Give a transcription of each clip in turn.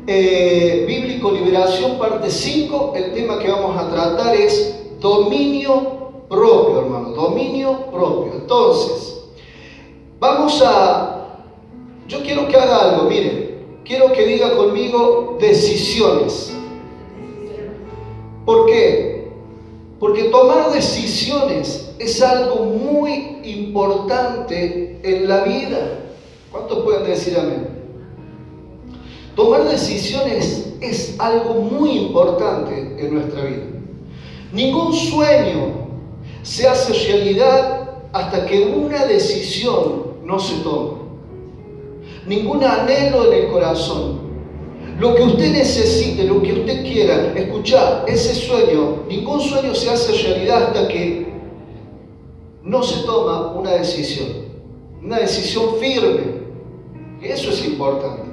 Bíblico Liberación, parte 5. El tema que vamos a tratar es dominio propio, hermano, dominio propio. Entonces, yo quiero que haga algo, miren, quiero que diga conmigo decisiones. ¿Por qué? Porque tomar decisiones es algo muy importante en la vida. ¿Cuántos pueden decir amén? Tomar decisiones es algo muy importante en nuestra vida. Ningún sueño se hace realidad hasta que una decisión no se toma. Ningún anhelo en el corazón. Lo que usted necesite, lo que usted quiera, escuchar ese sueño, ningún sueño se hace realidad hasta que no se toma una decisión firme. Eso es importante.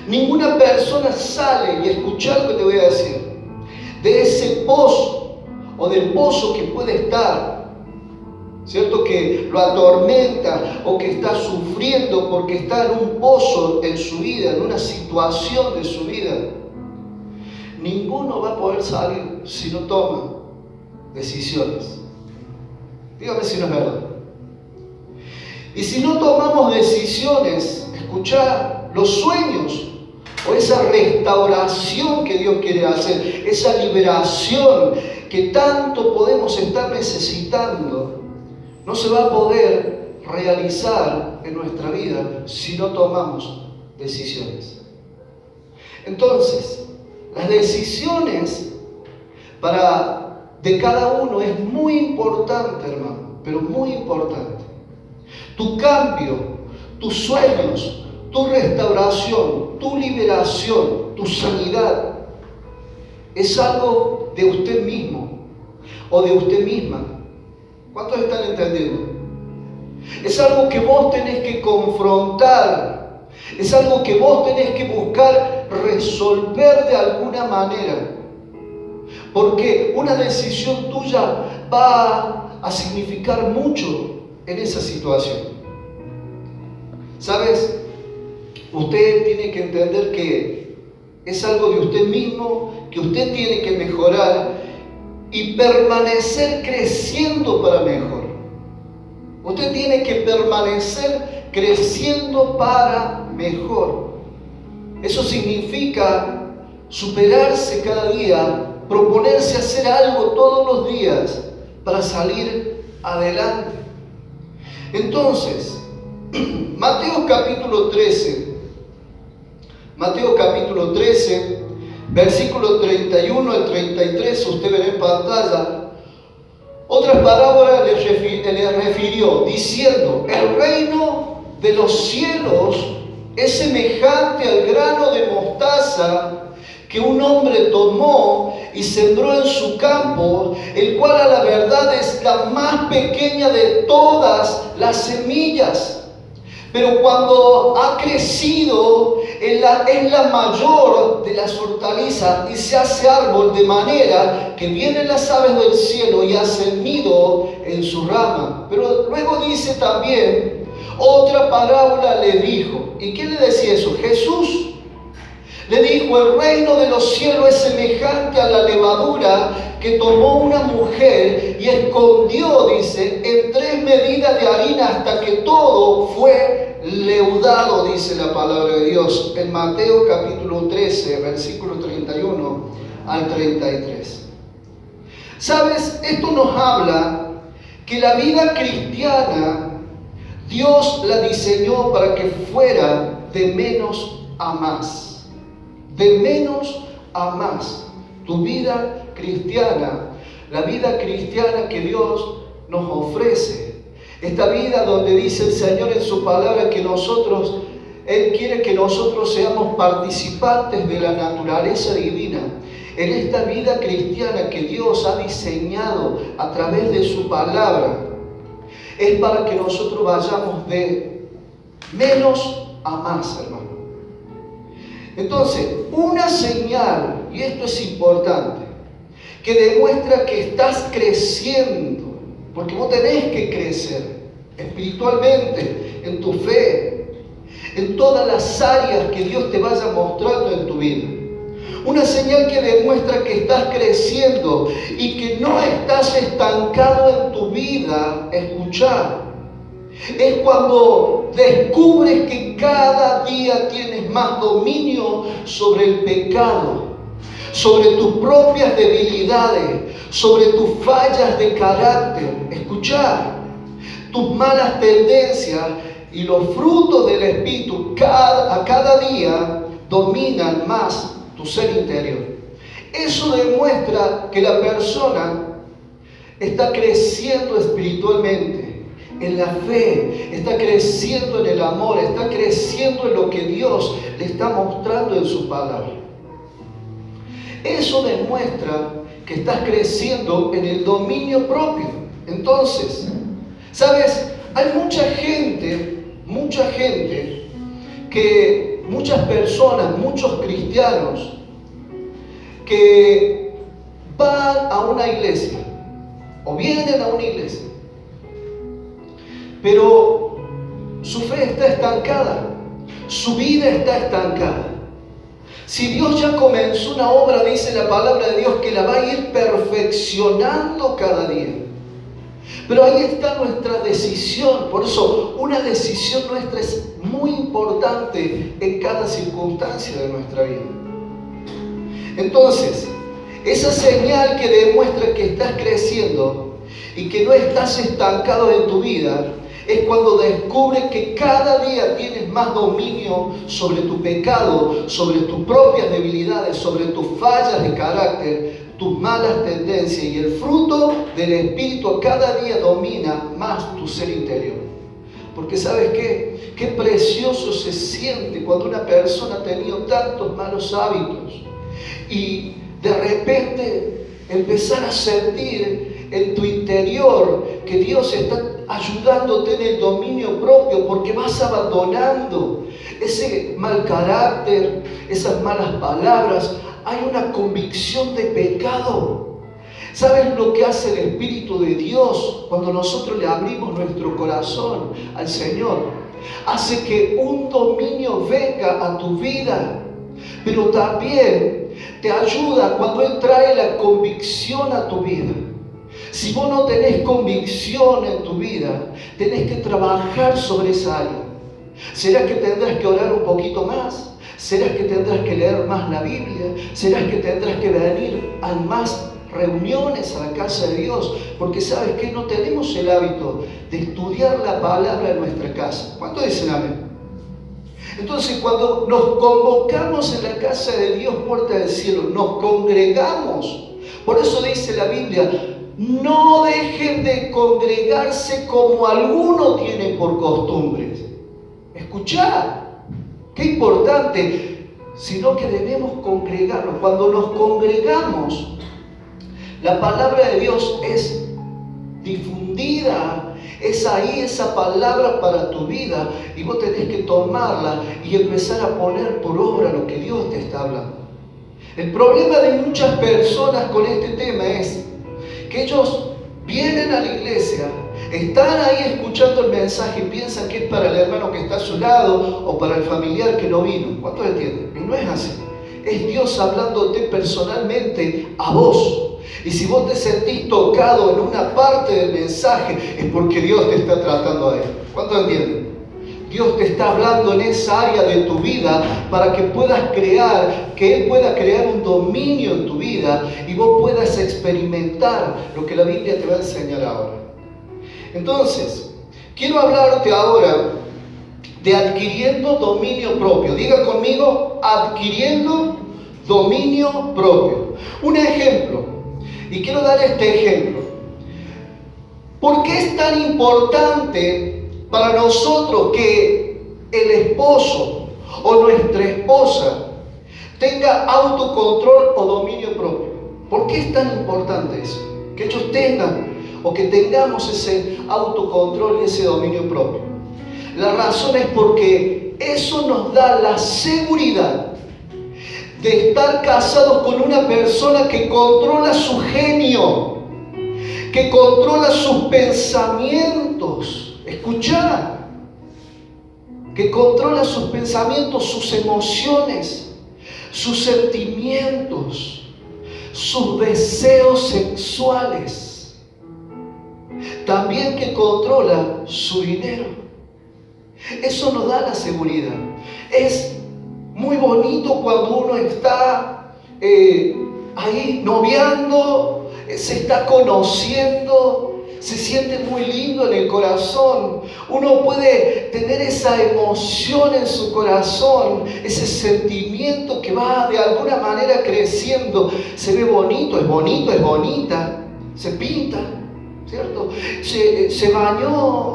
Ninguna persona sale, y escucha lo que te voy a decir, de ese pozo o del pozo que puede estar, ¿cierto? Que lo atormenta o que está sufriendo porque está en un pozo en su vida, en una situación de su vida. Ninguno va a poder salir si no toma decisiones. Dígame si no es verdad. Y si no tomamos decisiones, escuchá, los sueños o esa restauración que Dios quiere hacer, esa liberación que tanto podemos estar necesitando, no se va a poder realizar en nuestra vida si no tomamos decisiones. Entonces, las decisiones de cada uno es muy importante, hermano, pero muy importante. Tu cambio, tus sueños, tu restauración, tu liberación, tu sanidad, es algo de usted mismo o de usted misma. ¿Cuántos están entendiendo? Es algo que vos tenés que confrontar, es algo que vos tenés que buscar resolver de alguna manera, porque una decisión tuya va a significar mucho en esa situación. ¿Sabes? Usted tiene que entender que es algo de usted mismo, que usted tiene que mejorar y permanecer creciendo para mejor. Usted tiene que permanecer creciendo para mejor. Eso significa superarse cada día, proponerse hacer algo todos los días para salir adelante. Entonces, Mateo capítulo 13, versículo 31 al 33, usted verá en pantalla. Otras parábolas le refirió, diciendo: el reino de los cielos es semejante al grano de mostaza que un hombre tomó y sembró en su campo, el cual a la verdad es la más pequeña de todas las semillas. Pero cuando ha crecido, es la mayor de las hortalizas y se hace árbol, de manera que vienen las aves del cielo y hacen nido en su rama. Pero luego dice también, otra parábola le dijo. ¿Y quién le decía eso? Jesús. Le dijo: el reino de los cielos es semejante a la levadura que tomó una mujer y escondió, dice, en 3 medidas de harina hasta que todo fue leudado, dice la palabra de Dios en Mateo capítulo 13, versículo 31 al 33. ¿Sabes? Esto nos habla que la vida cristiana Dios la diseñó para que fuera de menos a más. De menos a más. Tu vida cristiana, la vida cristiana que Dios nos ofrece, esta vida donde dice el Señor en su palabra que Él quiere que nosotros seamos participantes de la naturaleza divina. En esta vida cristiana que Dios ha diseñado a través de su palabra, es para que nosotros vayamos de menos a más, hermano. Entonces, una señal, y esto es importante, que demuestra que estás creciendo, porque vos tenés que crecer espiritualmente, en tu fe, en todas las áreas que Dios te vaya mostrando en tu vida. Una señal que demuestra que estás creciendo y que no estás estancado en tu vida. Escuchar. Es cuando descubres que cada día tienes más dominio sobre el pecado, sobre tus propias debilidades, sobre tus fallas de carácter. Escuchar. Tus malas tendencias y los frutos del Espíritu a cada día dominan más tu ser interior. Eso demuestra que la persona está creciendo espiritualmente, en la fe, está creciendo en el amor, está creciendo en lo que Dios le está mostrando en su palabra. Eso demuestra que estás creciendo en el dominio propio. Entonces, ¿sabes? Hay muchas personas, muchos cristianos que van a una iglesia o vienen a una iglesia, pero su fe está estancada, su vida está estancada. Si Dios ya comenzó una obra, dice la palabra de Dios, que la va a ir perfeccionando cada día. Pero ahí está nuestra decisión. Por eso una decisión nuestra es muy importante en cada circunstancia de nuestra vida. Entonces, esa señal que demuestra que estás creciendo y que no estás estancado en tu vida es cuando descubres que cada día tienes más dominio sobre tu pecado, sobre tus propias debilidades, sobre tus fallas de carácter, tus malas tendencias, y el fruto del Espíritu cada día domina más tu ser interior. Porque ¿sabes qué? Qué precioso se siente cuando una persona ha tenido tantos malos hábitos y de repente empezar a sentir en tu interior que Dios está ayudándote en el dominio propio, porque vas abandonando ese mal carácter, esas malas palabras. Hay una convicción de pecado. ¿Sabes lo que hace el Espíritu de Dios cuando nosotros le abrimos nuestro corazón al Señor? Hace que un dominio venga a tu vida, pero también te ayuda cuando Él trae la convicción a tu vida. Si vos no tenés convicción en tu vida, tenés que trabajar sobre esa área. ¿Será que tendrás que orar un poquito más? ¿Será que tendrás que leer más la Biblia? ¿Será que tendrás que venir a más reuniones a la casa de Dios? Porque ¿sabes qué? No tenemos el hábito de estudiar la palabra en nuestra casa. ¿Cuántos dicen amén? Entonces, cuando nos convocamos en la casa de Dios, puerta del cielo, nos congregamos. Por eso dice la Biblia: no dejen de congregarse como algunos tienen por costumbres. Escuchad, qué importante, sino que debemos congregarnos. Cuando nos congregamos, la palabra de Dios es difundida, es ahí esa palabra para tu vida, y vos tenés que tomarla y empezar a poner por obra lo que Dios te está hablando. El problema de muchas personas con este tema es que ellos vienen a la iglesia, están ahí escuchando el mensaje y piensan que es para el hermano que está a su lado o para el familiar que no vino. ¿Cuántos entienden? Y no es así. Es Dios hablándote personalmente a vos. Y si vos te sentís tocado en una parte del mensaje, es porque Dios te está tratando a él. ¿Cuántos entienden? Dios te está hablando en esa área de tu vida para que puedas crear, que Él pueda crear un dominio en tu vida y vos puedas experimentar lo que la Biblia te va a enseñar ahora. Entonces, quiero hablarte ahora de adquiriendo dominio propio. Diga conmigo: adquiriendo dominio propio. Un ejemplo, y quiero dar este ejemplo. ¿Por qué es tan importante para nosotros que el esposo o nuestra esposa tenga autocontrol o dominio propio? ¿Por qué es tan importante eso? Que ellos tengan o que tengamos ese autocontrol y ese dominio propio. La razón es porque eso nos da la seguridad de estar casados con una persona que controla su genio, que controla sus pensamientos. Escuchá. que controla sus pensamientos, sus emociones, sus sentimientos, sus deseos sexuales. También que controla su dinero. Eso nos da la seguridad. Es muy bonito cuando uno está ahí noviando, se está conociendo, se siente muy lindo en el corazón. Uno puede tener esa emoción en su corazón, ese sentimiento que va de alguna manera creciendo. Se ve bonito, es bonita, se pinta, ¿cierto? Se bañó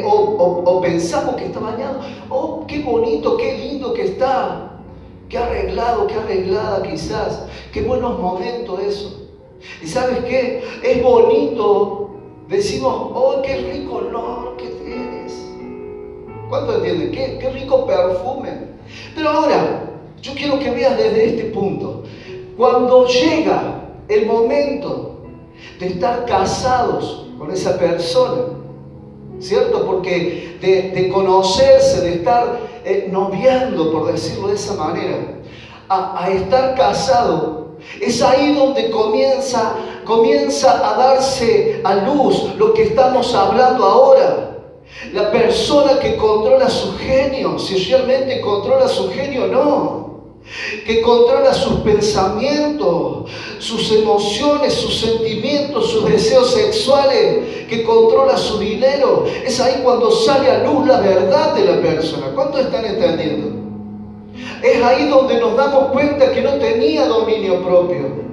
o pensamos que está bañado. Oh, qué bonito, qué lindo que está. Qué arreglado, qué arreglada quizás. Qué buenos momentos eso. ¿Y sabes qué? Es bonito. Decimos, oh, qué rico olor que tienes. ¿Cuánto entienden? Qué rico perfume. Pero ahora, yo quiero que veas desde este punto. Cuando llega el momento de estar casados con esa persona, ¿cierto? Porque de conocerse, de estar noviando, por decirlo de esa manera, a estar casado, es ahí donde comienza a darse a luz lo que estamos hablando ahora. La persona que controla su genio, si realmente controla su genio o no. Que controla sus pensamientos, sus emociones, sus sentimientos, sus deseos sexuales, que controla su dinero. Es ahí cuando sale a luz la verdad de la persona. ¿Cuántos están entendiendo? Es ahí donde nos damos cuenta que no tenía dominio propio.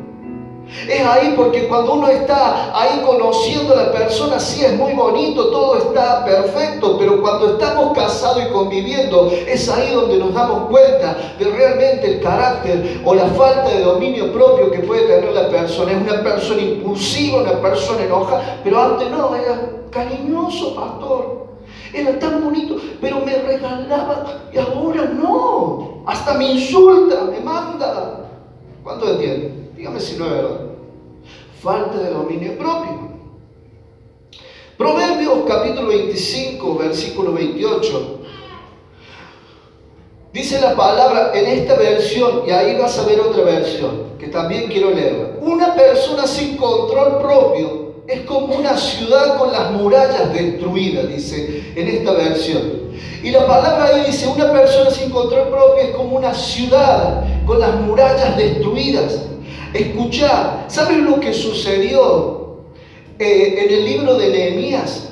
Es ahí porque cuando uno está ahí conociendo a la persona, sí es muy bonito, todo está perfecto, pero cuando estamos casados y conviviendo, es ahí donde nos damos cuenta de realmente el carácter o la falta de dominio propio que puede tener la persona. Es una persona impulsiva, una persona enojada, pero antes no, era cariñoso, pastor. Era tan bonito, pero me regalaba y ahora no. Hasta me insulta, me manda. ¿Cuánto entienden? Dígame si no es verdad. Falta de dominio propio. Proverbios capítulo 25, versículo 28. Dice la palabra en esta versión, y ahí vas a ver otra versión, que también quiero leerla. Una persona sin control propio es como una ciudad con las murallas destruidas, dice en esta versión. Y la palabra ahí dice, una persona sin control propio es como una ciudad con las murallas destruidas. Escuchá, ¿sabes lo que sucedió en el libro de Nehemías?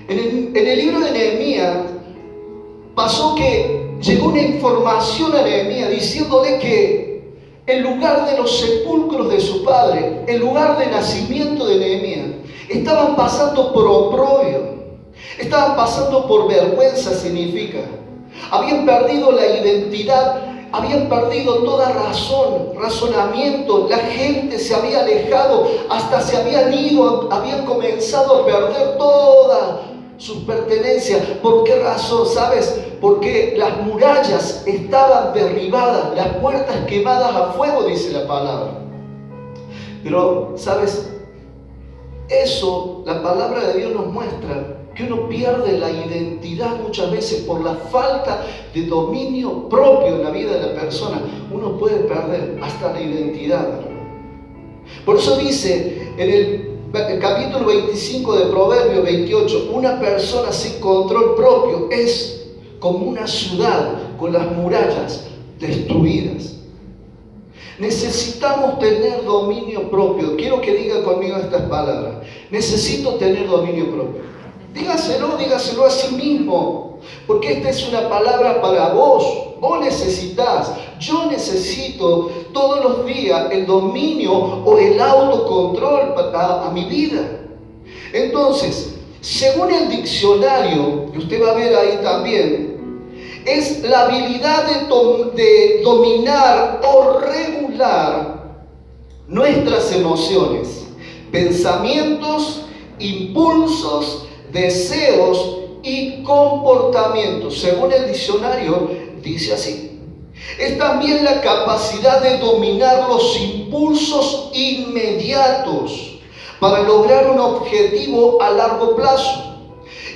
En el libro de Nehemías pasó que llegó una información a Nehemías diciéndole que el lugar de los sepulcros de su padre, el lugar de nacimiento de Nehemías, estaban pasando por oprobio, estaban pasando por vergüenza, significa. Habían perdido la identidad, habían perdido toda razonamiento, la gente se había alejado, hasta se habían ido, habían comenzado a perder todas sus pertenencias. ¿Por qué razón? ¿Sabes? Porque las murallas estaban derribadas, las puertas quemadas a fuego, dice la palabra. Pero, ¿sabes? Eso, la palabra de Dios nos muestra que uno pierde la identidad muchas veces por la falta de dominio propio en la vida de la persona. Uno puede perder hasta la identidad. Por eso dice en el capítulo 25 de Proverbios 28, una persona sin control propio es como una ciudad con las murallas destruidas. Necesitamos tener dominio propio. Quiero que diga conmigo estas palabras. Necesito tener dominio propio. Dígaselo a sí mismo. Porque esta es una palabra para vos. Vos necesitas. Yo necesito todos los días el dominio o el autocontrol a mi vida. Entonces, según el diccionario, que usted va a ver ahí también, es la habilidad de dominar o regular nuestras emociones, pensamientos, impulsos, deseos y comportamientos. Según el diccionario, dice así. Es también la capacidad de dominar los impulsos inmediatos para lograr un objetivo a largo plazo.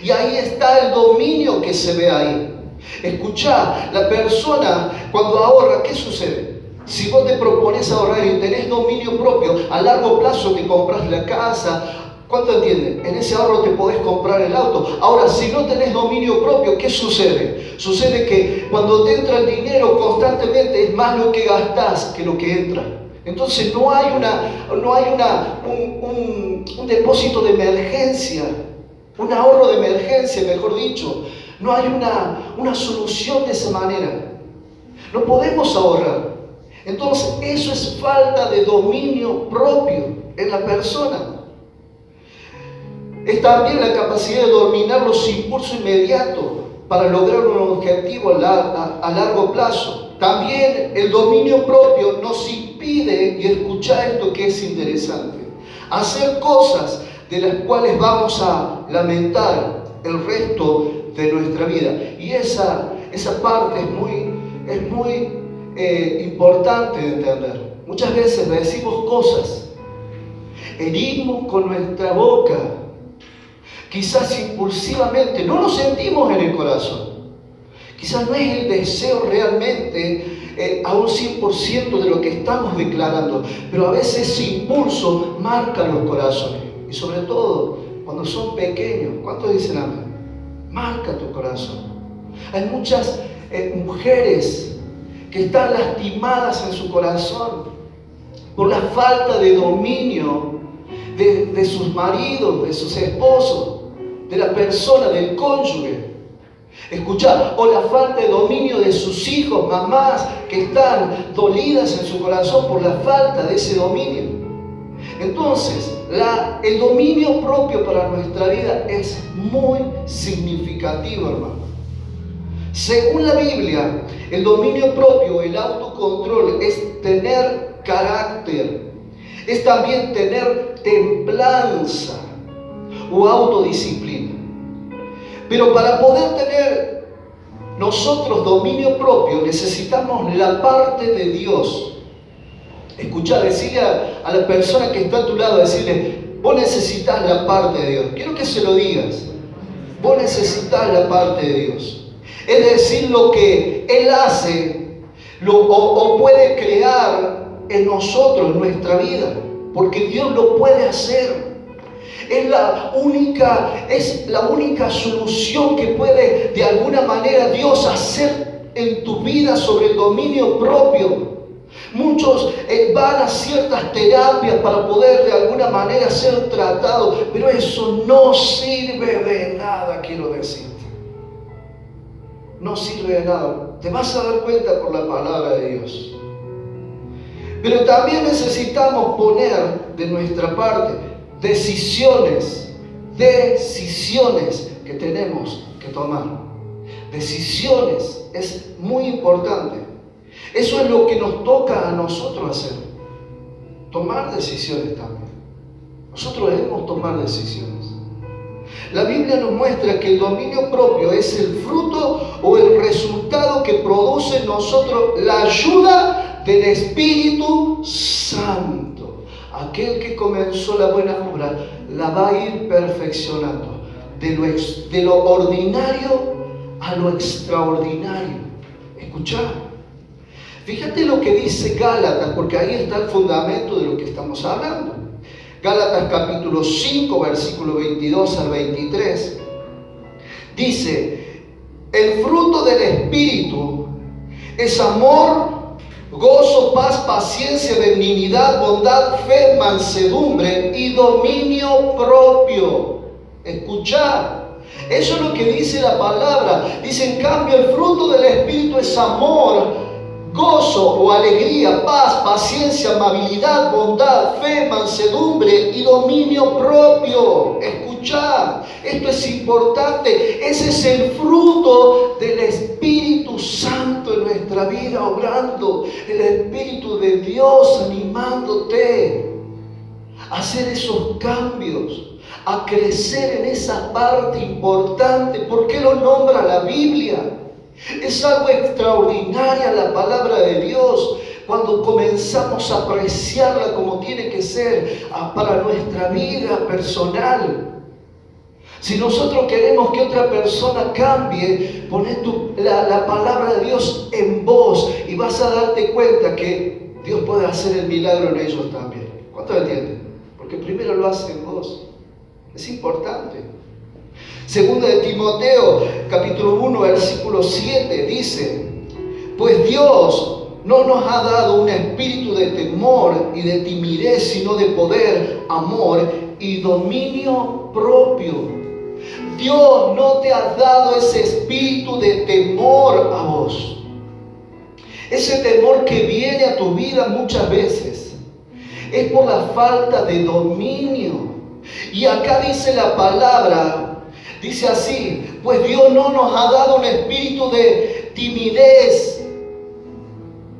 Y ahí está el dominio que se ve ahí. Escuchá, la persona cuando ahorra, ¿qué sucede? Si vos te propones ahorrar y tenés dominio propio, a largo plazo te compras la casa. ¿Cuánto entienden? En ese ahorro te podés comprar el auto. Ahora, si no tenés dominio propio, ¿qué sucede? Sucede que cuando te entra el dinero constantemente es más lo que gastás que lo que entra. Entonces no hay un depósito de emergencia, un ahorro de emergencia, mejor dicho. No hay una solución de esa manera. No podemos ahorrar. Entonces eso es falta de dominio propio en la persona. Es también la capacidad de dominar los impulsos inmediatos para lograr un objetivo a largo plazo. También el dominio propio nos impide, y escucha esto que es interesante, hacer cosas de las cuales vamos a lamentar el resto de nuestra vida. Y esa parte es muy importante de entender. Muchas veces decimos cosas, herimos con nuestra boca, quizás impulsivamente, no lo sentimos en el corazón. Quizás no es el deseo realmente a un 100% de lo que estamos declarando, pero a veces ese impulso marca los corazones. Y sobre todo, cuando son pequeños, ¿cuántos dicen amén? Marca tu corazón. Hay muchas mujeres que están lastimadas en su corazón por la falta de dominio de sus maridos, de sus esposos, de la persona, del cónyuge. Escuchá, o la falta de dominio de sus hijos, mamás que están dolidas en su corazón por la falta de ese dominio. Entonces, el dominio propio para nuestra vida es muy significativo, hermano. Según la Biblia, el dominio propio, el autocontrol, es tener carácter, es también tener templanza o autodisciplina. Pero para poder tener nosotros dominio propio necesitamos la parte de Dios. Escuchá, decirle a la persona que está a tu lado, decirle, vos necesitas la parte de Dios. Quiero que se lo digas. Vos necesitas la parte de Dios. Es decir, lo que Él hace o puede crear en nosotros, en nuestra vida. Porque Dios lo puede hacer. Es la única solución que puede de alguna manera Dios hacer en tu vida sobre el dominio propio. Muchos van a ciertas terapias para poder de alguna manera ser tratados, pero eso no sirve de nada, quiero decirte. No sirve de nada. Te vas a dar cuenta por la palabra de Dios. Pero también necesitamos poner de nuestra parte decisiones que tenemos que tomar. Decisiones es muy importante. Eso es lo que nos toca a nosotros hacer. Tomar decisiones también. Nosotros debemos tomar decisiones. La Biblia nos muestra que el dominio propio es el fruto o el resultado que produce en nosotros la ayuda del Espíritu Santo. Aquel que comenzó la buena obra la va a ir perfeccionando. De lo ordinario a lo extraordinario. Escuchá. Fíjate lo que dice Gálatas, porque ahí está el fundamento de lo que estamos hablando. Gálatas capítulo 5, versículo 22 al 23. Dice, el fruto del Espíritu es amor, gozo, paz, paciencia, benignidad, bondad, fe, mansedumbre y dominio propio. Escuchad. Eso es lo que dice la palabra. Dice, en cambio, el fruto del Espíritu es amor, gozo o alegría, paz, paciencia, amabilidad, bondad, fe, mansedumbre y dominio propio. Escuchad, esto es importante. Ese es el fruto del Espíritu Santo en nuestra vida obrando. El Espíritu de Dios animándote a hacer esos cambios, a crecer en esa parte importante. ¿Por qué lo nombra la Biblia? Es algo extraordinario la palabra de Dios cuando comenzamos a apreciarla como tiene que ser para nuestra vida personal. Si nosotros queremos que otra persona cambie, poné la palabra de Dios en vos y vas a darte cuenta que Dios puede hacer el milagro en ellos también. ¿Cuánto entienden? Porque primero lo hace en vos. Es importante. Segunda de Timoteo, capítulo 1, versículo 7, dice: pues Dios no nos ha dado un espíritu de temor y de timidez, sino de poder, amor y dominio propio. Dios no te ha dado ese espíritu de temor a vos. Ese temor que viene a tu vida muchas veces es por la falta de dominio. Y acá dice la palabra, dice así: pues Dios no nos ha dado un espíritu de timidez.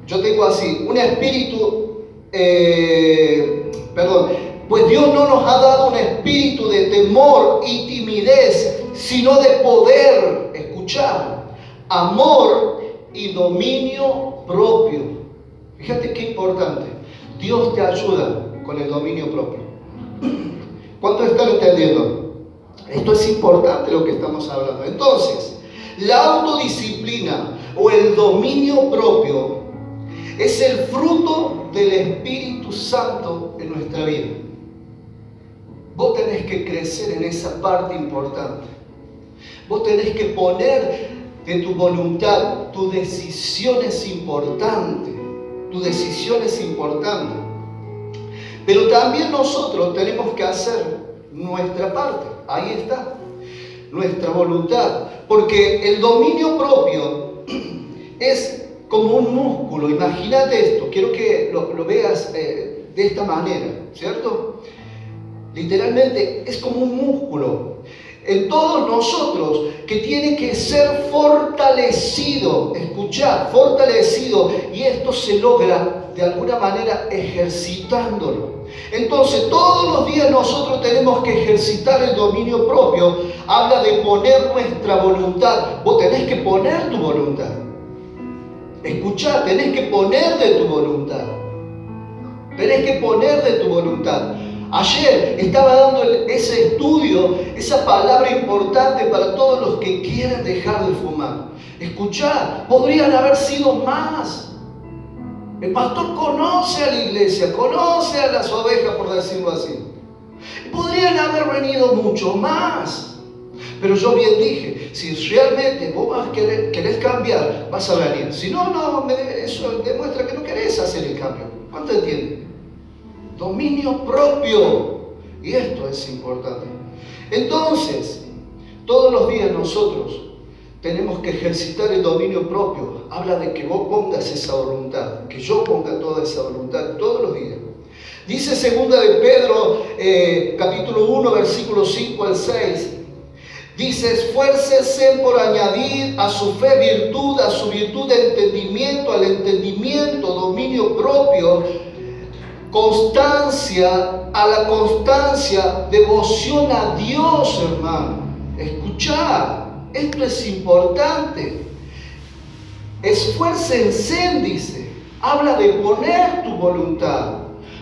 Yo tengo así, un espíritu, pues Dios no nos ha dado un espíritu de temor y timidez, sino de poder, escuchar, amor y dominio propio. Fíjate qué importante. Dios te ayuda con el dominio propio. ¿Cuántos están entendiendo? Esto es importante lo que estamos hablando. Entonces, la autodisciplina o el dominio propio es el fruto del Espíritu Santo en nuestra vida. Vos tenés que crecer en esa parte importante. Vos tenés que poner de tu voluntad. Tu decisión es importante. Tu decisión es importante. Pero también nosotros tenemos que hacer nuestra parte. Ahí está. Nuestra voluntad. Porque el dominio propio es como un músculo. Imagínate esto. Quiero que lo veas de esta manera, ¿cierto? Literalmente es como un músculo en todos nosotros que tiene que ser fortalecido. Escuchar, fortalecido. Y esto se logra de alguna manera ejercitándolo. Entonces todos los días nosotros tenemos que ejercitar el dominio propio. Habla de poner nuestra voluntad. Vos tenés que poner tu voluntad. Escuchá, tenés que poner de tu voluntad. Tenés que poner de tu voluntad. Ayer estaba dando ese estudio, esa palabra importante para todos los que quieren dejar de fumar. Escuchá, podrían haber sido más. El pastor conoce a la iglesia, conoce a las ovejas, por decirlo así. Podrían haber venido mucho más. Pero yo bien dije, si realmente vos querés cambiar, vas a venir. Si no, eso demuestra que no querés hacer el cambio. ¿Cuánto entienden? Dominio propio. Y esto es importante. Entonces, todos los días nosotros tenemos que ejercitar el dominio propio. Habla de que vos pongas esa voluntad, que yo ponga toda esa voluntad todos los días. Dice segunda de Pedro, capítulo 1, versículos 5 al 6. Dice: esfuércese por añadir a su fe virtud, a su virtud entendimiento, al entendimiento dominio propio, constancia, a la constancia devoción a Dios, hermano. Escuchad, esto es importante. Esfuércense, dice. Habla de poner tu voluntad.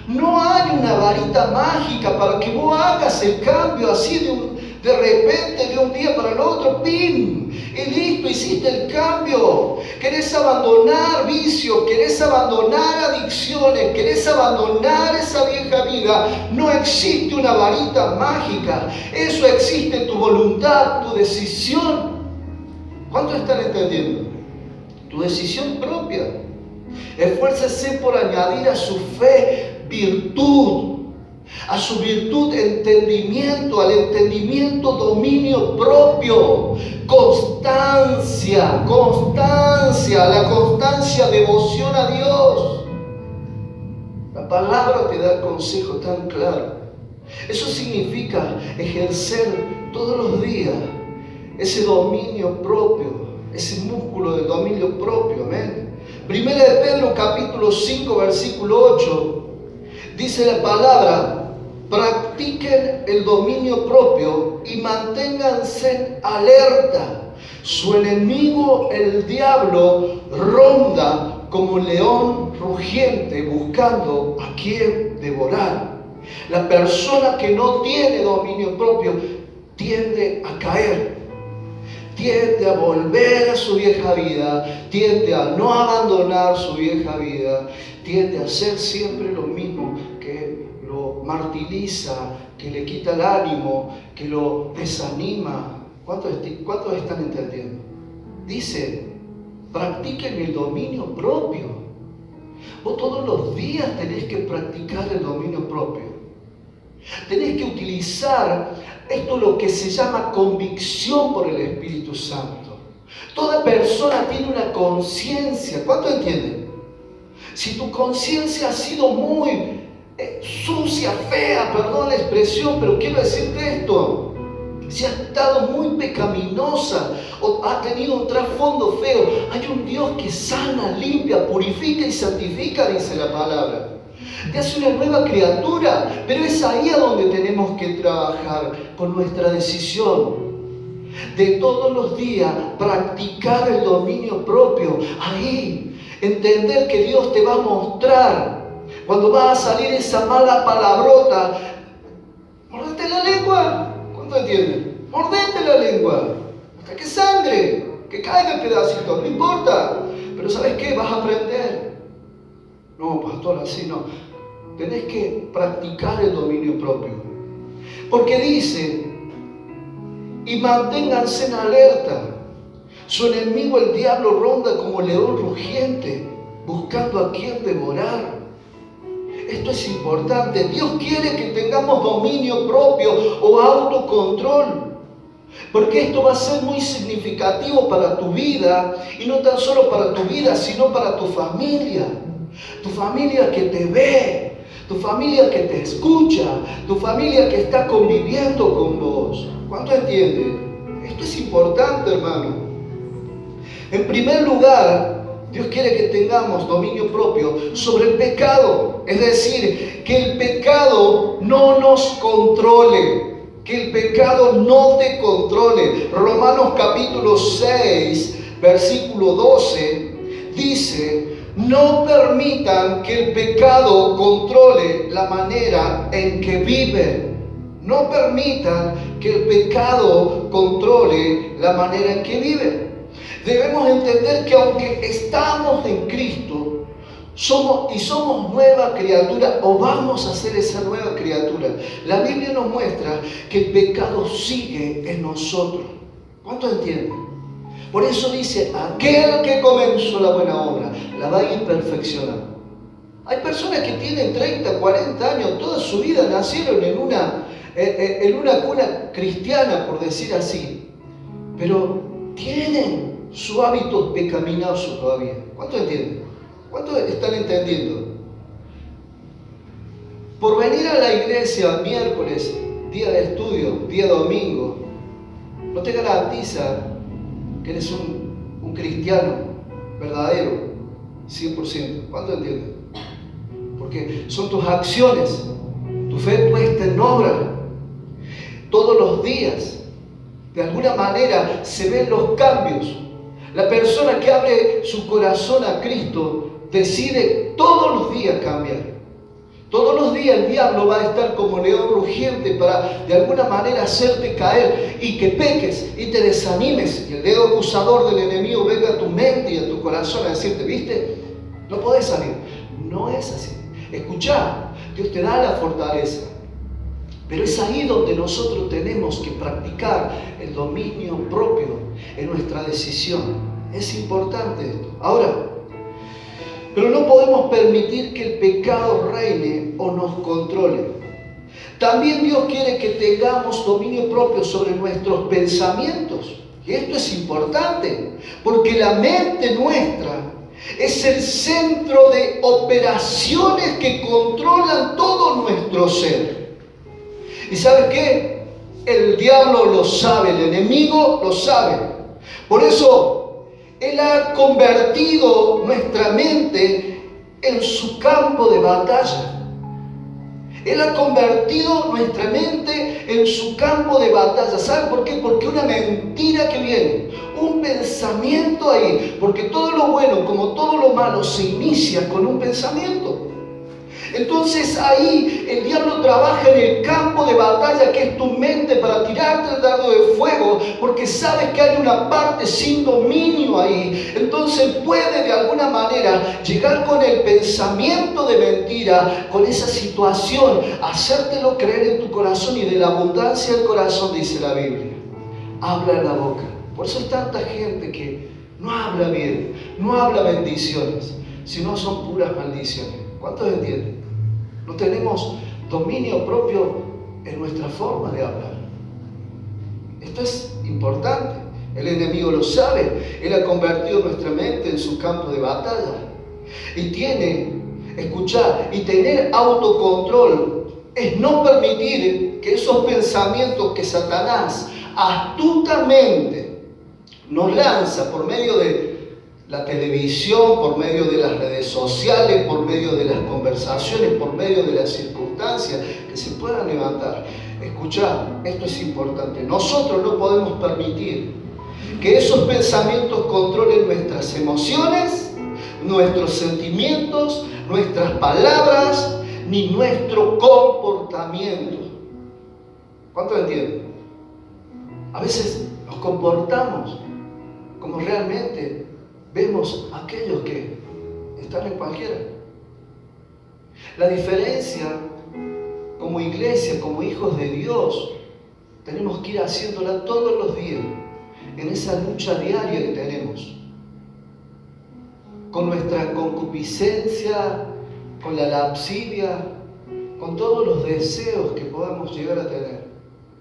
No hay una varita mágica para que vos hagas el cambio así de repente, de un día para el otro, ¡pim! Y listo, hiciste el cambio. Querés abandonar vicios, querés abandonar adicciones, querés abandonar esa vieja vida. No existe una varita mágica. Eso existe tu voluntad, tu decisión. ¿Cuántos están entendiendo? Tu decisión propia. Esfuércese por añadir a su fe virtud. A su virtud entendimiento, al entendimiento dominio propio, constancia, la constancia devoción a Dios. La palabra te da el consejo tan claro. Eso significa ejercer todos los días ese dominio propio, ese músculo del dominio propio, amén. Primera de Pedro capítulo 5 versículo 8 dice la palabra: practiquen el dominio propio y manténganse alerta. Su enemigo, el diablo, ronda como león rugiente buscando a quien devorar. La persona que no tiene dominio propio tiende a caer, tiende a volver a su vieja vida, tiende a no abandonar su vieja vida, tiende a hacer siempre lo mismo, que lo martiriza, que le quita el ánimo, que lo desanima. ¿Cuántos están entendiendo? Dice, practiquen el dominio propio. Vos todos los días tenés que practicar el dominio propio. Tenés que utilizar esto, lo que se llama convicción por el Espíritu Santo. Toda persona tiene una conciencia. ¿Cuánto entienden? Si tu conciencia ha sido muy sucia, fea, perdón la expresión, pero quiero decirte esto. Si ha estado muy pecaminosa o ha tenido un trasfondo feo, hay un Dios que sana, limpia, purifica y santifica, dice la palabra. Te hace una nueva criatura, pero es ahí a donde tenemos que trabajar con nuestra decisión de todos los días practicar el dominio propio. Ahí, entender que Dios te va a mostrar cuando va a salir esa mala palabrota. Mordete la lengua. ¿Cuánto entienden? Mordete la lengua hasta que sangre, que caiga el pedacito, no importa. Pero ¿sabes qué? Vas a aprender. No, pastor, así no. Tenés que practicar el dominio propio. Porque dice, y manténganse en alerta. Su enemigo, el diablo, ronda como león rugiente, buscando a quien devorar. Esto es importante. Dios quiere que tengamos dominio propio o autocontrol. Porque esto va a ser muy significativo para tu vida. Y no tan solo para tu vida, sino para tu familia. Tu familia que te ve, tu familia que te escucha, tu familia que está conviviendo con vos. ¿Cuánto entienden? Esto es importante, hermano. En primer lugar, Dios quiere que tengamos dominio propio sobre el pecado. Es decir, que el pecado no nos controle. Que el pecado no te controle. Romanos capítulo 6, versículo 12, dice, no permitan que el pecado controle la manera en que viven. No permitan que el pecado controle la manera en que viven. Debemos entender que aunque estamos en Cristo, somos nueva criatura, o vamos a ser esa nueva criatura. La Biblia nos muestra que el pecado sigue en nosotros. ¿Cuánto entienden? Por eso dice, aquel que comenzó la buena obra, la va a ir perfeccionando. Hay personas que tienen 30, 40 años, toda su vida nacieron en una cuna cristiana, por decir así, pero tienen su hábito pecaminoso todavía. ¿Cuánto entienden? ¿Cuántos están entendiendo? Por venir a la iglesia miércoles, día de estudio, día domingo, no te garantiza que eres un cristiano verdadero, 100%. ¿Cuánto entienden? Porque son tus acciones, tu fe puesta en obra. Todos los días, de alguna manera, se ven los cambios. La persona que abre su corazón a Cristo decide todos los días cambiar. Todos los días el diablo va a estar como león rugiente para de alguna manera hacerte caer y que peques y te desanimes. Y el dedo acusador del enemigo venga a tu mente y a tu corazón a decirte, ¿viste? No podés salir. No es así. Escuchá, Dios te da la fortaleza. Pero es ahí donde nosotros tenemos que practicar el dominio propio en nuestra decisión. Es importante esto. Ahora, pero no podemos permitir que el pecado reine o nos controle. También Dios quiere que tengamos dominio propio sobre nuestros pensamientos. Y esto es importante, porque la mente nuestra es el centro de operaciones que controlan todo nuestro ser. ¿Y sabes qué? El diablo lo sabe, el enemigo lo sabe. Por eso, Él ha convertido nuestra mente en su campo de batalla. Él ha convertido nuestra mente en su campo de batalla. ¿Saben por qué? Porque una mentira que viene, un pensamiento ahí, porque todo lo bueno como todo lo malo se inicia con un pensamiento. Entonces ahí el diablo trabaja en el campo de batalla que es tu mente para tirarte el dardo de fuego, porque sabes que hay una parte sin dominio ahí. Entonces puede de alguna manera llegar con el pensamiento de mentira, con esa situación, hacértelo creer en tu corazón, y de la abundancia del corazón, dice la Biblia, habla en la boca. Por eso hay tanta gente que no habla bien, no habla bendiciones, sino son puras maldiciones. ¿Cuántos entienden? No tenemos dominio propio en nuestra forma de hablar. Esto es importante. El enemigo lo sabe. Él ha convertido nuestra mente en su campo de batalla. Y escuchar y tener autocontrol es no permitir que esos pensamientos que Satanás astutamente nos lanza por medio de la televisión, por medio de las redes sociales, por medio de las conversaciones, por medio de las circunstancias, que se puedan levantar. Escuchad, esto es importante. Nosotros no podemos permitir que esos pensamientos controlen nuestras emociones, nuestros sentimientos, nuestras palabras, ni nuestro comportamiento. ¿Cuánto entienden? A veces nos comportamos como realmente vemos a aquellos que están en cualquiera. La diferencia como iglesia, como hijos de Dios, tenemos que ir haciéndola todos los días, en esa lucha diaria que tenemos, con nuestra concupiscencia, con la lapsidia, con todos los deseos que podamos llegar a tener.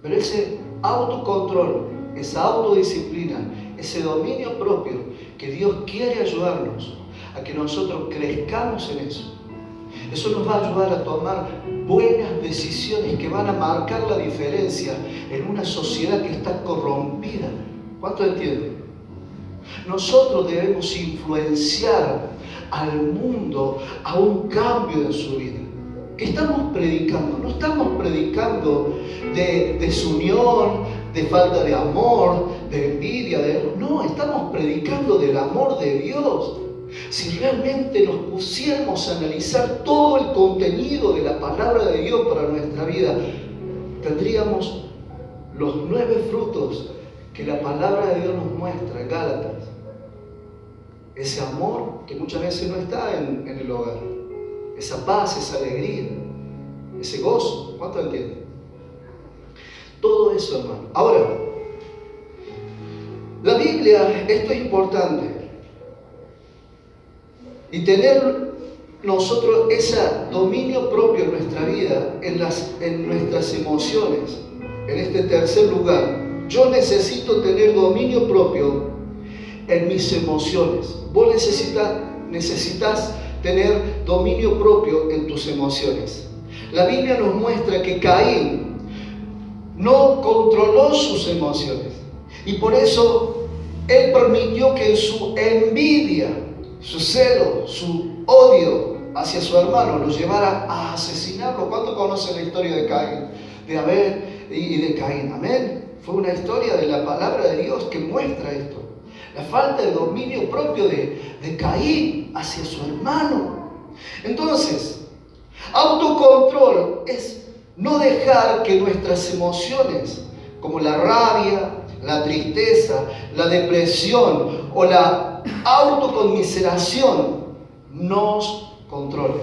Pero ese autocontrol, esa autodisciplina, ese dominio propio que Dios quiere ayudarnos a que nosotros crezcamos en eso. Eso nos va a ayudar a tomar buenas decisiones que van a marcar la diferencia en una sociedad que está corrompida. ¿Cuánto entienden? Nosotros debemos influenciar al mundo a un cambio en su vida. ¿Qué estamos predicando? No estamos predicando de desunión, de falta de amor, de envidia, no, estamos predicando del amor de Dios. Si realmente nos pusiéramos a analizar todo el contenido de la palabra de Dios para nuestra vida, tendríamos los 9 frutos que la palabra de Dios nos muestra en Gálatas. Ese amor que muchas veces no está en el hogar, esa paz, esa alegría, ese gozo. ¿Cuánto entienden? Todo eso, hermano. Ahora, la Biblia, esto es importante. Y tener nosotros ese dominio propio en nuestra vida, en nuestras emociones. En este tercer lugar, yo necesito tener dominio propio en mis emociones. Vos necesitas tener dominio propio en tus emociones. La Biblia nos muestra que Caín no controló sus emociones, y por eso él permitió que su envidia, su celo, su odio hacia su hermano lo llevara a asesinarlo. ¿Cuánto conocen la historia de Caín, de Abel y de Caín? Amén. Fue una historia de la palabra de Dios que muestra esto. La falta de dominio propio de Caín hacia su hermano. Entonces, autocontrol es no dejar que nuestras emociones, como la rabia, la tristeza, la depresión o la autoconmiseración, nos controlen.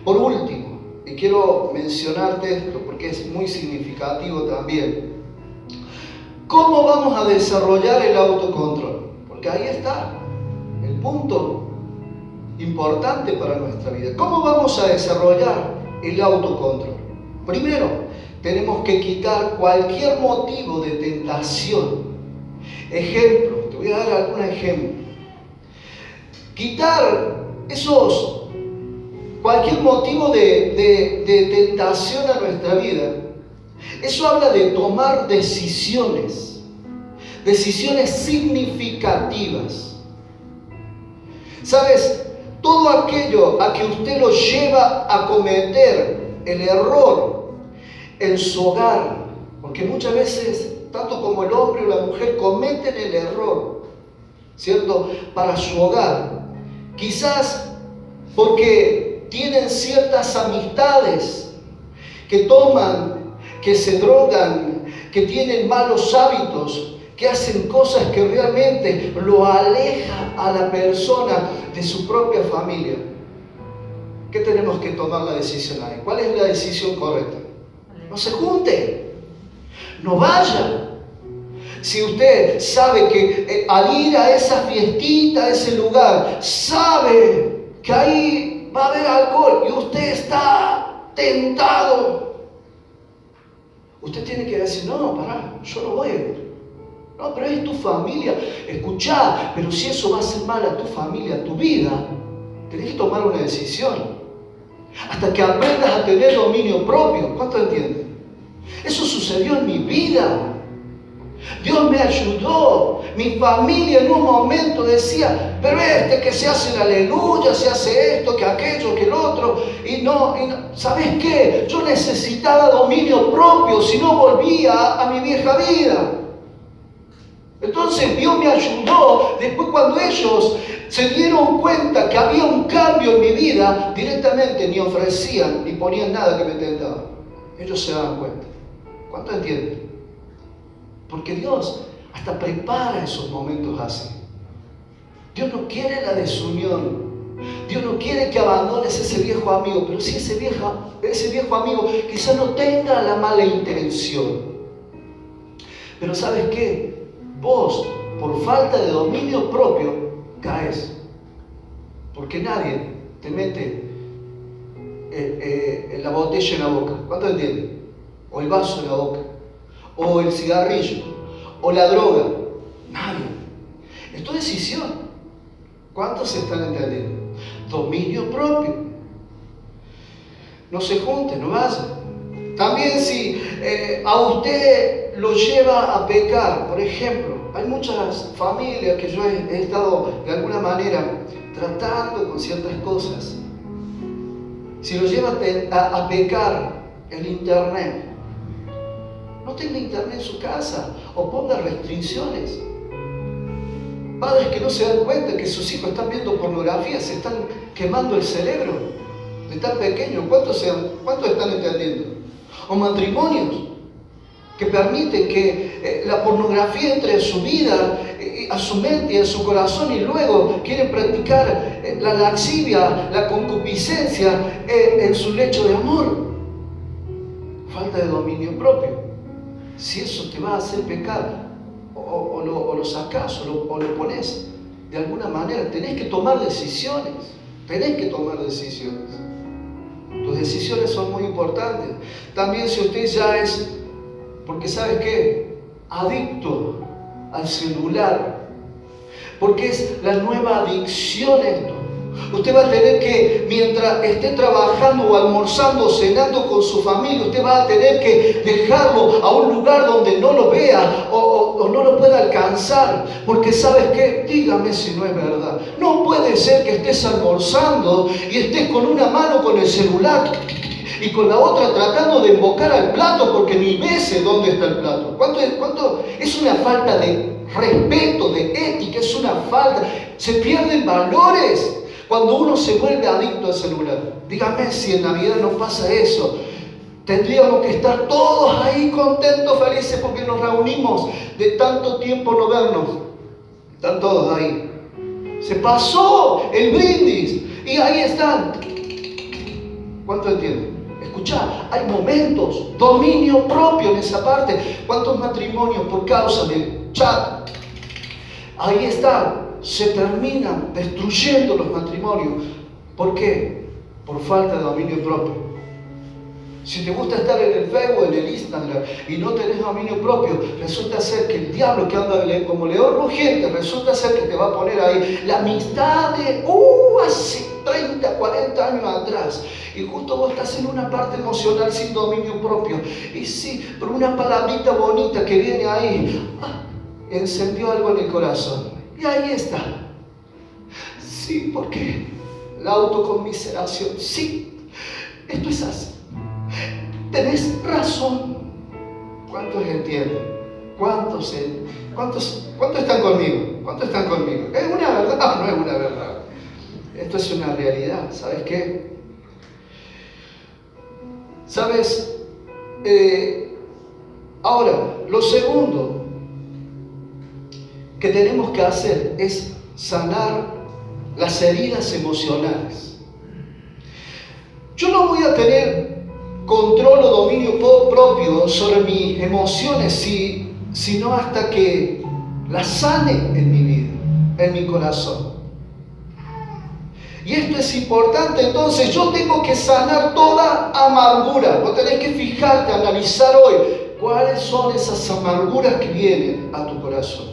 Por último, y quiero mencionarte esto porque es muy significativo también, ¿cómo vamos a desarrollar el autocontrol? Porque ahí está el punto importante para nuestra vida. ¿Cómo vamos a desarrollar el autocontrol? Primero, tenemos que quitar cualquier motivo de tentación. Ejemplo, te voy a dar algún ejemplo. Quitar cualquier motivo de tentación a nuestra vida. Eso habla de tomar decisiones significativas. ¿Sabes? Todo aquello a que usted lo lleva a cometer el error en su hogar, porque muchas veces, tanto como el hombre o la mujer cometen el error, ¿cierto?, para su hogar, quizás porque tienen ciertas amistades, que toman, que se drogan, que tienen malos hábitos, que hacen cosas que realmente lo aleja a la persona de su propia familia. ¿Qué tenemos que tomar la decisión ahí? ¿Cuál es la decisión correcta? No se junte, no vaya. Si usted sabe que al ir a esa fiestita, a ese lugar, sabe que ahí va a haber alcohol y usted está tentado, usted tiene que decir, no, pará, yo no voy a ir. No, pero es tu familia. Escuchá, pero si eso va a hacer mal a tu familia, a tu vida, tenés que tomar una decisión. Hasta que aprendas a tener dominio propio. ¿Cuánto entienden? Eso sucedió en mi vida. Dios me ayudó. Mi familia en un momento decía, pero que se hace el aleluya, se hace esto, que aquello, que el otro. Y no, ¿sabes qué? Yo necesitaba dominio propio, si no volvía a mi vieja vida. Entonces Dios me ayudó. Después, cuando ellos se dieron cuenta que había un cambio en mi vida, directamente ni ofrecían ni ponían nada que me tentaba. Ellos se daban cuenta. ¿Cuánto entienden? Porque Dios hasta prepara esos momentos así. Dios no quiere la desunión. Dios no quiere que abandones ese viejo amigo. Pero si ese viejo amigo quizás no tenga la mala intención. Pero ¿sabes qué? Vos, por falta de dominio propio, caes. Porque nadie te mete la botella en la boca. ¿Cuánto entienden? O el vaso en la boca. O el cigarrillo. O la droga. Nadie. Es tu decisión. ¿Cuántos están entendiendo? Dominio propio. No se junten, no vayan. También si a usted lo lleva a pecar, por ejemplo, hay muchas familias que yo he estado de alguna manera tratando con ciertas cosas. Si lo lleva a pecar el internet, no tenga internet en su casa o ponga restricciones. Padres que no se dan cuenta que sus hijos están viendo pornografía, se están quemando el cerebro de tan pequeño. ¿Cuántos están entendiendo? O matrimonios que permiten que la pornografía entre a su vida, a su mente y a su corazón, y luego quieren practicar la lascivia, la concupiscencia en su lecho de amor. Falta de dominio propio. Si eso te va a hacer pecar, o lo sacás o lo pones de alguna manera, tenés que tomar decisiones. Tenés que tomar decisiones. Tus decisiones son muy importantes. También si usted ya es, porque ¿sabes qué? Adicto al celular. Porque es la nueva adicción esto. Usted va a tener que, mientras esté trabajando o almorzando o cenando con su familia, usted va a tener que dejarlo a un lugar donde no lo vea o no lo pueda alcanzar. Porque ¿sabes qué? Dígame si no es verdad. No puede ser que estés almorzando y estés con una mano con el celular y con la otra tratando de embocar al plato porque ni ves dónde está el plato. ¿Cuánto? Es una falta de respeto, de ética, es una falta. Se pierden valores cuando uno se vuelve adicto al celular. Dígame si en Navidad no pasa eso. Tendríamos que estar todos ahí contentos, felices, porque nos reunimos de tanto tiempo no vernos. Están todos ahí. Se pasó el brindis y ahí están. ¿Cuánto entienden? Escuchá, hay momentos, dominio propio en esa parte. ¿Cuántos matrimonios por causa del chat? Ahí están. Se terminan destruyendo los matrimonios. ¿Por qué? Por falta de dominio propio. Si te gusta estar en el Facebook, en el Instagram y no tenés dominio propio, resulta ser que el diablo que anda como león rugiente, resulta ser que te va a poner ahí la amistad de hace 30, 40 años atrás. Y justo vos estás en una parte emocional sin dominio propio. Y sí, pero una palabrita bonita que viene ahí, encendió algo en el corazón. Y ahí está. Sí, porque la autoconmiseración. Sí, esto es así. Tenés razón. ¿Cuántos entienden? ¿Cuántos están conmigo? ¿Cuántos están conmigo? ¿Es una verdad o no es una verdad? Esto es una realidad. ¿Sabes qué? ¿Sabes? Ahora, lo segundo que tenemos que hacer es sanar las heridas emocionales. Yo no voy a tener control o dominio propio sobre mis emociones sino hasta que las sane en mi vida, en mi corazón. Y esto es importante, entonces yo tengo que sanar toda amargura. Vos tenés que fijarte, analizar hoy cuáles son esas amarguras que vienen a tu corazón.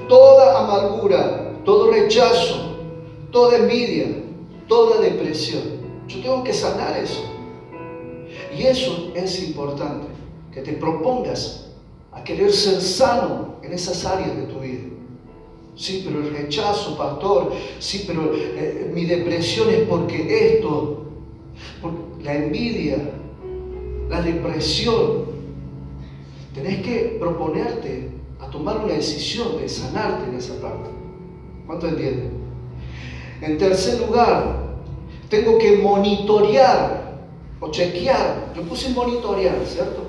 Toda amargura, todo rechazo, toda envidia, toda depresión. Yo tengo que sanar eso. Y eso es importante, que te propongas a querer ser sano en esas áreas de tu vida. Sí, pero el rechazo, pastor, sí, pero mi depresión es porque esto, por la envidia, la depresión. Tenés que proponerte a tomar una decisión de sanarte en esa parte. ¿Cuánto entienden? En tercer lugar, tengo que monitorear o chequear. Yo puse monitorear, ¿cierto?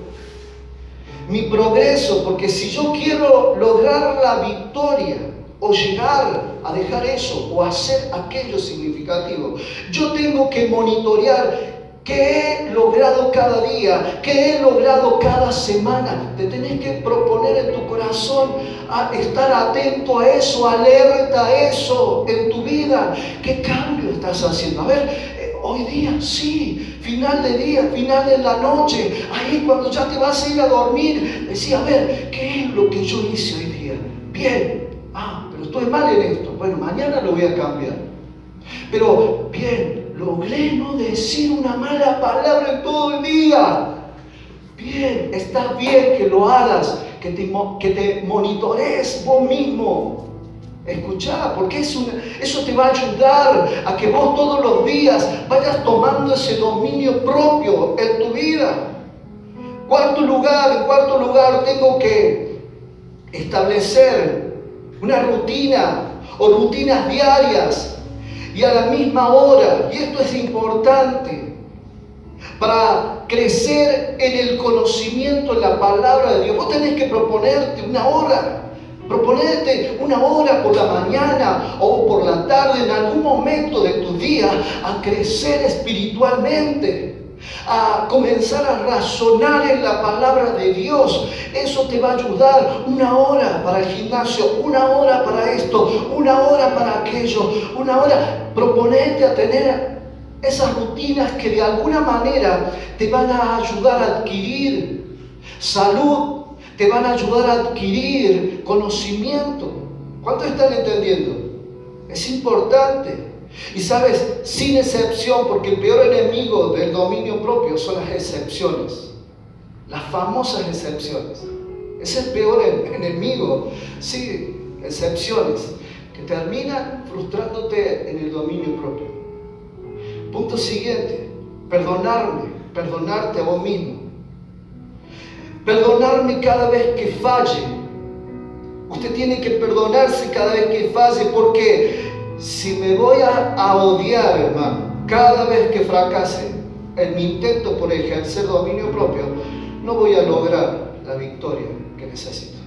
Mi progreso, porque si yo quiero lograr la victoria o llegar a dejar eso o hacer aquello significativo, yo tengo que monitorear qué he logrado cada día, qué he logrado cada semana. Te tenés que proponer en tu corazón a estar atento a eso, alerta a eso en tu vida. ¿Qué cambio estás haciendo? A ver, hoy día sí, final de día, final de la noche, ahí cuando ya te vas a ir a dormir, decía, a ver, ¿qué es lo que yo hice hoy día? Bien, pero estoy mal en esto. Bueno, mañana lo voy a cambiar. Pero bien, logré no decir una mala palabra en todo el día. Bien, está bien que lo hagas, que te monitorees vos mismo. Escuchá, porque eso te va a ayudar a que vos todos los días vayas tomando ese dominio propio en tu vida. En cuarto lugar, tengo que establecer una rutina o rutinas diarias y a la misma hora. Y esto es importante para crecer en el conocimiento de la palabra de Dios. Vos tenés que proponerte una hora. Proponerte una hora por la mañana o por la tarde, en algún momento de tu día, a crecer espiritualmente, a comenzar a razonar en la palabra de Dios. Eso te va a ayudar. Una hora para el gimnasio, una hora para esto, una hora para aquello, una hora. Proponerte a tener esas rutinas que de alguna manera te van a ayudar a adquirir salud, te van a ayudar a adquirir conocimiento. ¿Cuánto están entendiendo? Es importante. Y sabes, sin excepción, porque el peor enemigo del dominio propio son las excepciones, las famosas excepciones. Es el peor enemigo, sí, excepciones, que terminan frustrándote en el dominio propio. Punto siguiente, perdonarte a vos mismo. Perdonarme cada vez que falle. Usted tiene que perdonarse cada vez que falle, porque si me voy a odiar, hermano, cada vez que fracase en mi intento por ejercer dominio propio, no voy a lograr la victoria que necesito.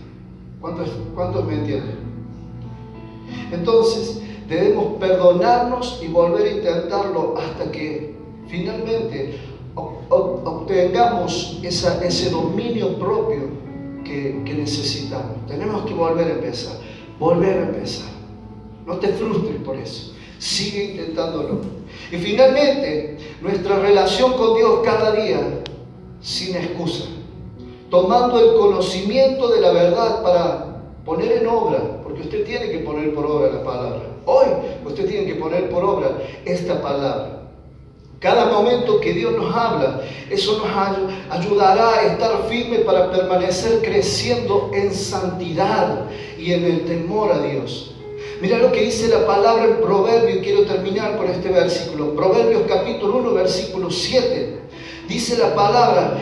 ¿Cuántos me entienden? Entonces, debemos perdonarnos y volver a intentarlo hasta que finalmente obtengamos ese dominio propio que necesitamos. Tenemos que volver a empezar. No te frustres por eso. Sigue intentándolo. Y finalmente, nuestra relación con Dios cada día, sin excusa. Tomando el conocimiento de la verdad para poner en obra, porque usted tiene que poner por obra la palabra. Hoy, usted tiene que poner por obra esta palabra. Cada momento que Dios nos habla, eso nos ayudará a estar firme para permanecer creciendo en santidad y en el temor a Dios. Mira lo que dice la palabra en Proverbios, y quiero terminar con este versículo. Proverbios capítulo 1, versículo 7. Dice la palabra: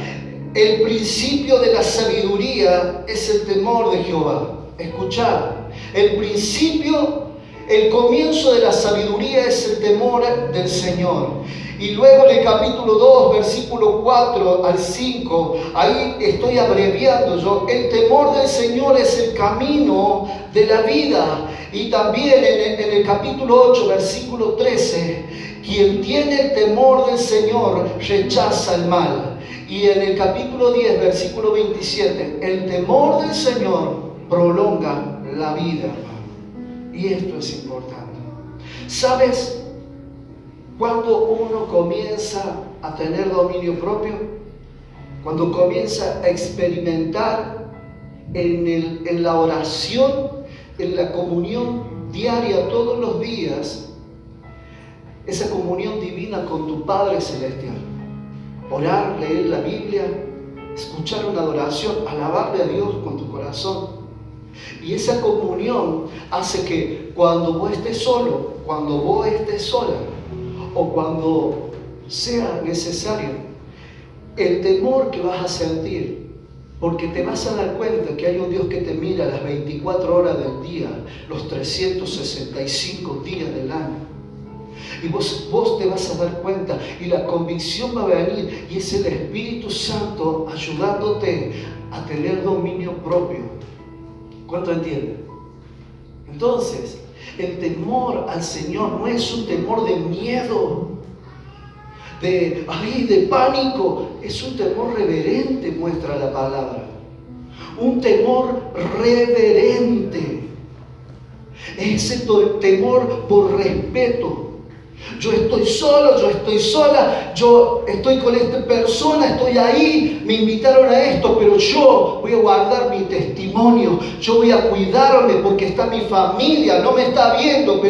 el principio de la sabiduría es el temor de Jehová. Escuchad, el principio el comienzo de la sabiduría es el temor del Señor. Y luego en el capítulo 2, versículo 4 al 5, ahí estoy abreviando yo, el temor del Señor es el camino de la vida. Y también en el capítulo 8, versículo 13, quien tiene el temor del Señor rechaza el mal. Y en el capítulo 10, versículo 27, el temor del Señor prolonga la vida. Y esto es importante. ¿Sabes? Cuando uno comienza a tener dominio propio, cuando comienza a experimentar en la oración, en la comunión diaria todos los días, esa comunión divina con tu Padre Celestial. Orar, leer la Biblia, escuchar una adoración, alabarle a Dios con tu corazón. Y esa comunión hace que cuando vos estés solo, cuando vos estés sola, o cuando sea necesario, el temor que vas a sentir, porque te vas a dar cuenta que hay un Dios que te mira las 24 horas del día, los 365 días del año. Y vos te vas a dar cuenta y la convicción va a venir, y es el Espíritu Santo ayudándote a tener dominio propio. ¿Cuánto entienden? Entonces, el temor al Señor no es un temor de miedo, de pánico. Es un temor reverente, muestra la palabra. Un temor reverente. Es ese temor por respeto. Yo estoy solo, yo estoy sola, yo estoy con esta persona, estoy ahí, me invitaron a esto, pero yo voy a guardar mi testimonio, yo voy a cuidarme porque está mi familia, no me está viendo, pero